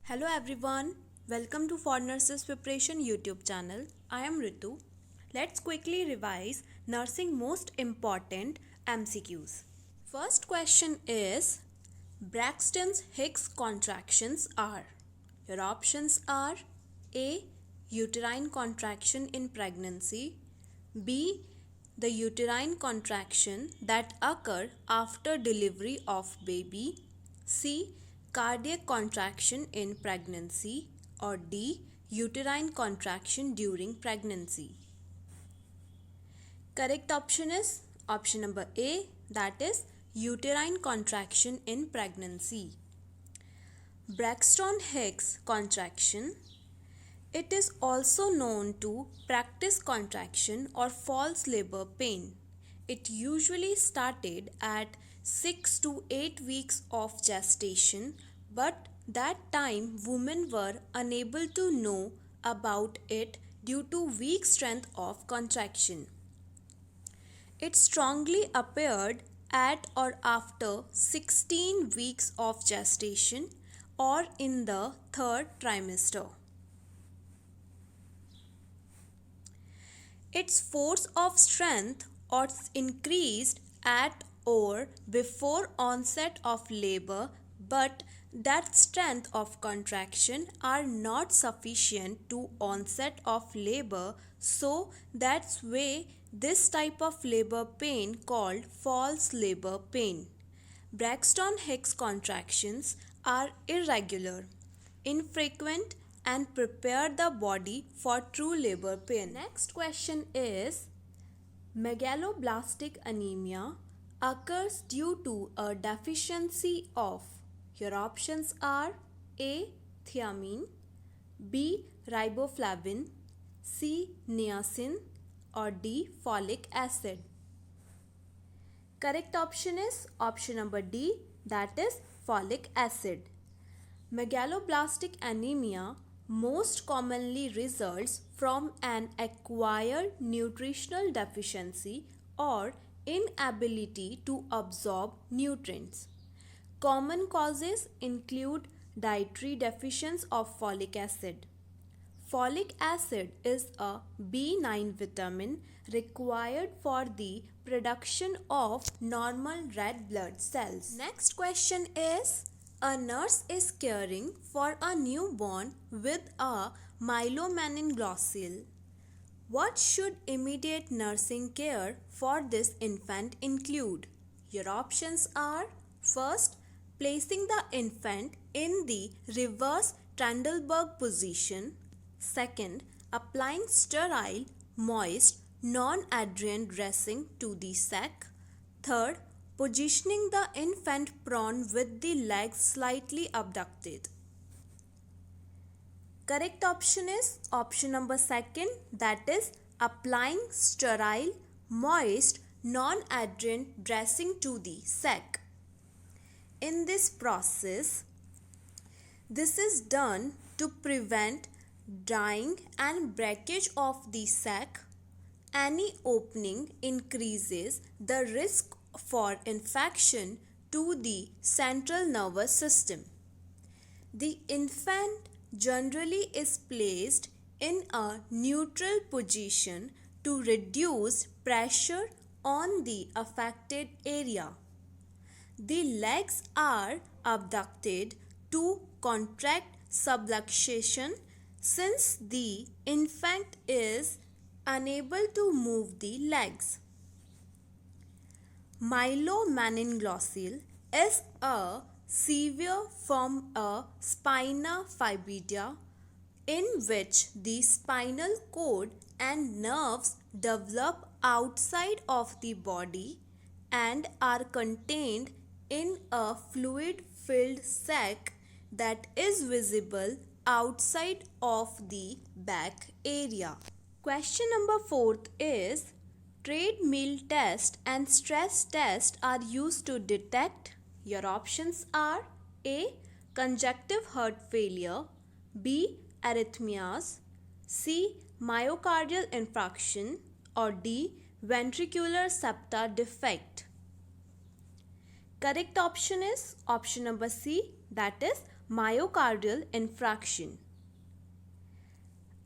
Hello everyone, welcome to For Nurses Preparation YouTube channel. I am Ritu. Let's quickly revise nursing most important MCQs. First question is Braxton's Hicks contractions are. Your options are A. Uterine contraction in pregnancy, B. The uterine contraction that occur after delivery of baby, C. Cardiac contraction in pregnancy, or D. Uterine contraction during pregnancy. Correct option is option number A, that is uterine contraction in pregnancy. Braxton Hicks contraction. It is also known to practice contraction or false labor pain. It usually started at 6 to 8 weeks of gestation, but that time women were unable to know about it due to weak strength of contraction. It strongly appeared at or after 16 weeks of gestation or in the third trimester. Its force of strength or increased at or before onset of labor, but that strength of contraction are not sufficient to onset of labor, so that's why this type of labor pain called false labor pain. Braxton Hicks contractions are irregular, infrequent, and prepare the body for true labor pain. Next question is megaloblastic anemia occurs due to a deficiency of. Your options are A. Thiamine, B. Riboflavin, C. Niacin, or D. Folic acid. Correct option is option number D, that is folic acid. Megaloblastic anemia most commonly results from an acquired nutritional deficiency or inability to absorb nutrients. Common causes include dietary deficiency of folic acid. Folic acid is a B9 vitamin required for the production of normal red blood cells. Next question is, a nurse is caring for a newborn with a myelomeningocele. What should immediate nursing care for this infant include? Your options are: first, placing the infant in the reverse Trendelenburg position. Second, applying sterile, moist, non-adherent dressing to the sac. Third, positioning the infant prone with the legs slightly abducted. Correct option is option number second, that is applying sterile, moist, non-adherent dressing to the sac. In this process, this is done to prevent drying and breakage of the sac. Any opening increases the risk for infection to the central nervous system. The infant generally is placed in a neutral position to reduce pressure on the affected area. The legs are abducted to contract subluxation since the infant is unable to move the legs. Myelomeningocele is a severe form of spina bifida in which the spinal cord and nerves develop outside of the body and are contained in a fluid-filled sac that is visible outside of the back area. Question number 4 is, treadmill test and stress test are used to detect. Your options are A. Congestive heart failure, B. Arrhythmias, C. Myocardial infarction, or D. Ventricular septal defect. Correct option is option number C, that is myocardial infarction.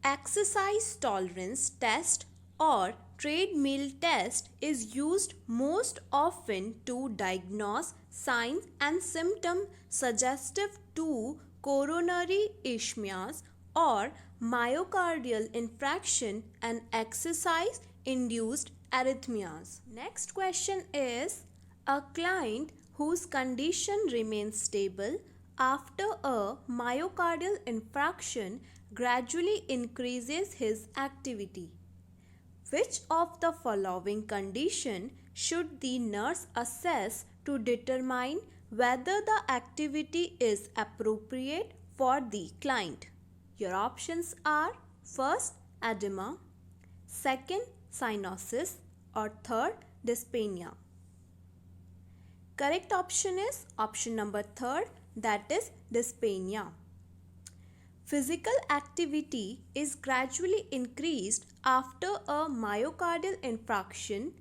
Exercise tolerance test or treadmill test is used most often to diagnose signs and symptoms suggestive to coronary ischemias or myocardial infarction and exercise induced arrhythmias. Next question is, a client whose condition remains stable after a myocardial infarction gradually increases his activity. Which of the following condition should the nurse assess to determine whether the activity is appropriate for the client? Your options are: first, edema, second, cyanosis, or third, dyspnea. Correct option is option number third, that is dyspnea. Physical activity is gradually increased after a myocardial infarction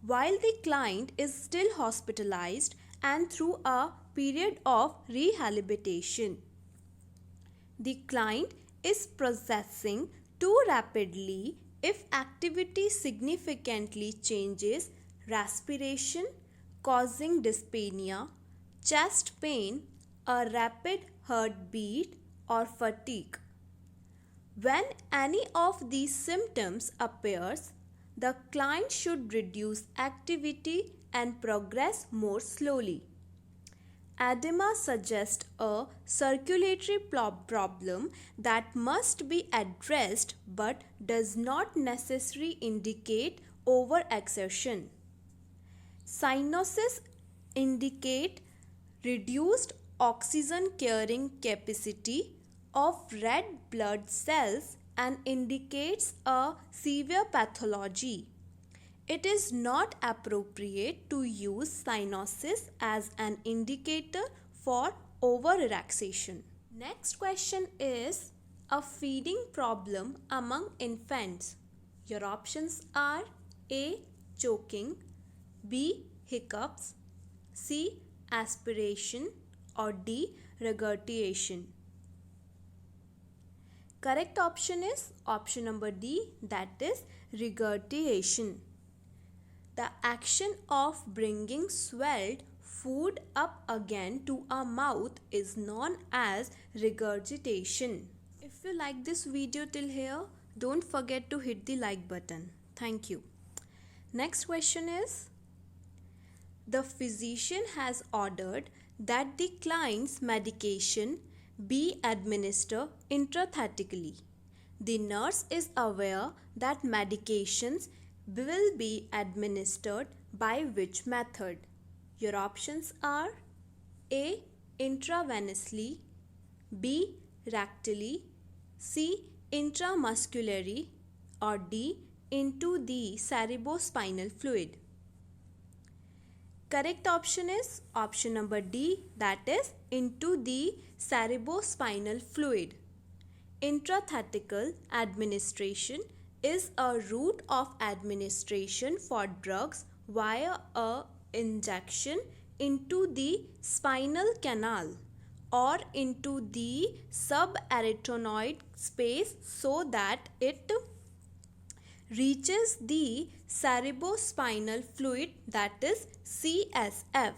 while the client is still hospitalized and through a period of rehabilitation. The client is progressing too rapidly if activity significantly changes respiration, causing dyspnea, chest pain, a rapid heartbeat, or fatigue. When any of these symptoms appears, the client should reduce activity and progress more slowly. Edema suggests a circulatory problem that must be addressed but does not necessarily indicate overexertion. Cyanosis indicate reduced oxygen carrying capacity of red blood cells and indicates a severe pathology. It is not appropriate to use cyanosis as an indicator for overrelaxation. Next question is, a feeding problem among infants. Your options are: A, choking, B, hiccups, C, aspiration, or D, regurgitation. Correct option is option number D, that is regurgitation. The action of bringing swelled food up again to our mouth is known as regurgitation. If you like this video till here, don't forget to hit the like button. Thank you. Next question is, the physician has ordered that the client's medication be administered intrathecally. The nurse is aware that medications will be administered by which method? Your options are: A, intravenously, B, rectally, C, intramuscularly, or D, into the cerebrospinal fluid. Correct option is option number D, that is into the cerebrospinal fluid. Intrathecal administration is a route of administration for drugs via a injection into the spinal canal or into the subarachnoid space so that it reaches the cerebrospinal fluid, that is CSF,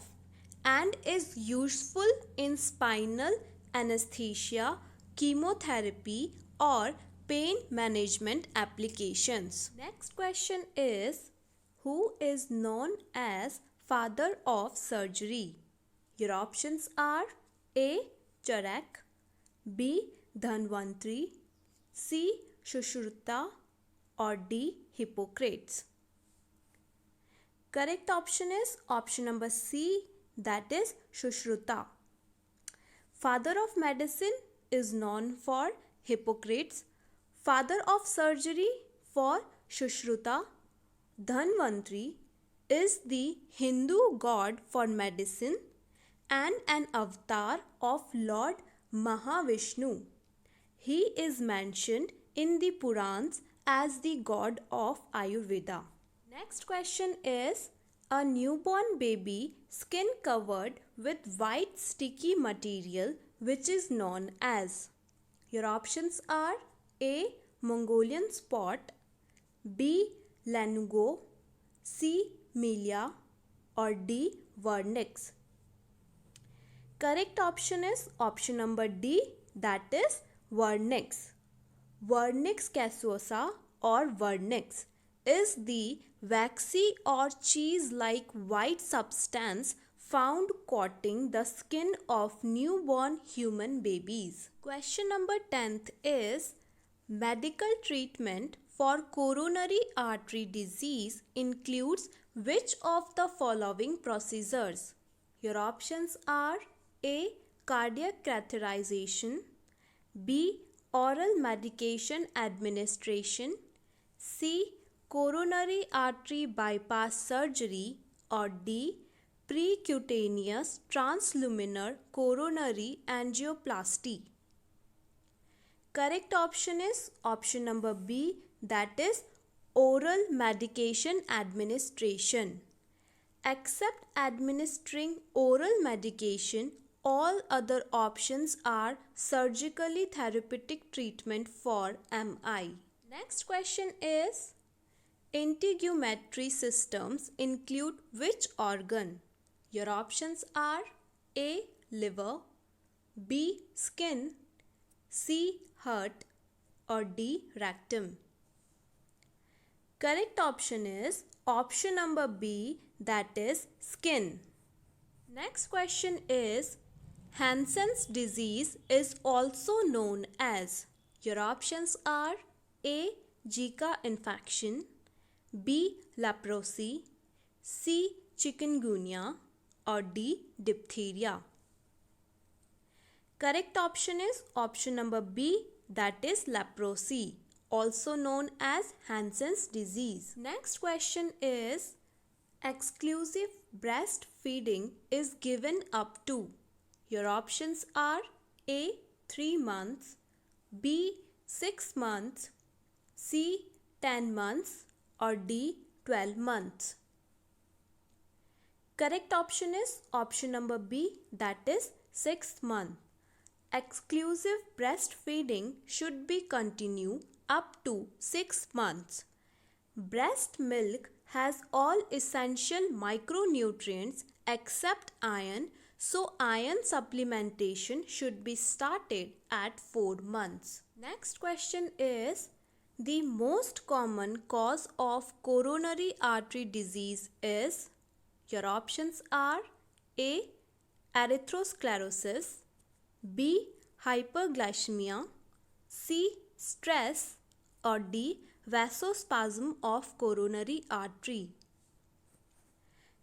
and is useful in spinal anesthesia, chemotherapy, or pain management applications. Next question is, who is known as father of surgery? Your options are: A, Charak, B, Dhanvantri, C, Sushruta, or D, Hippocrates. Correct option is option number C, that is Sushruta. Father of medicine is known for Hippocrates, father of surgery for Sushruta. Dhanvantri is the Hindu god for medicine and an avatar of Lord Mahavishnu. He is mentioned in the Purans as the god of Ayurveda. Next question is, a newborn baby skin covered with white sticky material which is known as? Your options are A. Mongolian spot, B. lanugo, C. Melia, or D. vernix. Correct option is option number D, that is vernix. Vernix cassiosa or vernix is the waxy or cheese-like white substance found coating the skin of newborn human babies. Question number 10th is, medical treatment for coronary artery disease includes which of the following procedures? Your options are A. Cardiac catheterization, B. Oral medication administration, C. Coronary artery bypass surgery, or D. Percutaneous transluminal coronary angioplasty. Correct option is option number B, that is oral medication administration. Except administering oral medication, all other options are surgically therapeutic treatment for MI. Next question is, integumentary systems include which organ? Your options are A. liver, B. skin, C. heart, or D. rectum. Correct option is option number B, that is skin. Next question is, Hansen's disease is also known as? Your options are A. Zika infection, B. leprosy, C. chikungunya, or D. diphtheria. Correct option is option number B, that is leprosy, also known as Hansen's disease. Next question is, exclusive breastfeeding is given up to? Your options are A. 3 months, B. 6 months, C. 10 months, or D. 12 months. Correct option is option number B, that is 6 months. Exclusive breastfeeding should be continued up to 6 months. Breast milk has all essential micronutrients except iron, so iron supplementation should be started at 4 months. Next question is, the most common cause of coronary artery disease is? Your options are A. atherosclerosis, B. hyperglycemia, C. stress, or D. vasospasm of coronary artery.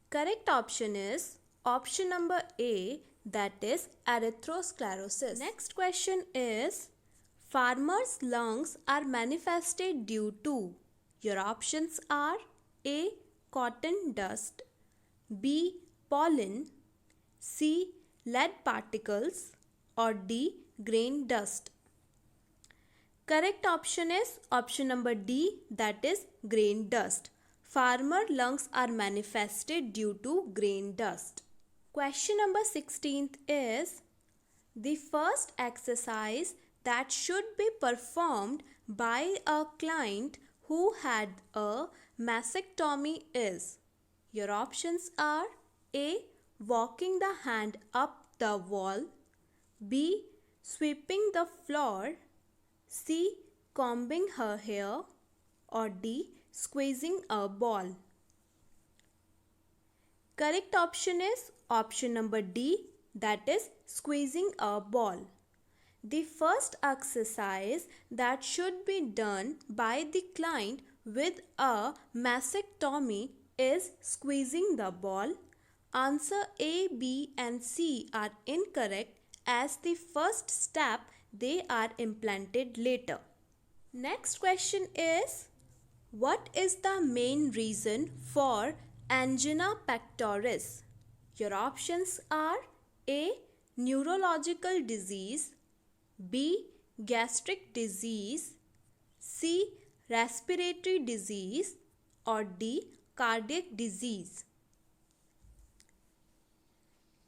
Correct option is option number A, that is atherosclerosis. Next question is, farmers' lungs are manifested due to? Your options are A. cotton dust, B. pollen, C. lead particles, or D. grain dust. Correct option is option number D, that is grain dust. Farmer lungs are manifested due to grain dust. Question number 16th is, the first exercise that should be performed by a client who had a mastectomy is? Your options are A. walking the hand up the wall, B. sweeping the floor, C. combing her hair, or D. squeezing a ball. Correct option is option number D, that is squeezing a ball. The first exercise that should be done by the client with a mastectomy is squeezing the ball. Answer A, B, and C are incorrect, as the first step they are implanted later. Next question is, what is the main reason for angina pectoris? Your options are A. neurological disease, B. gastric disease, C. respiratory disease, or D. cardiac disease.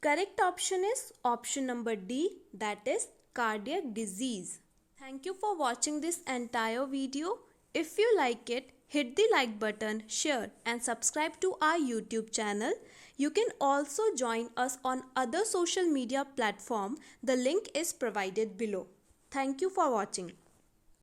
Correct option is option number D, that is cardiac disease. Thank you for watching this entire video. If you like it, hit the like button, share and subscribe to our YouTube channel. You can also join us on other social media platform. The link is provided below. Thank you for watching.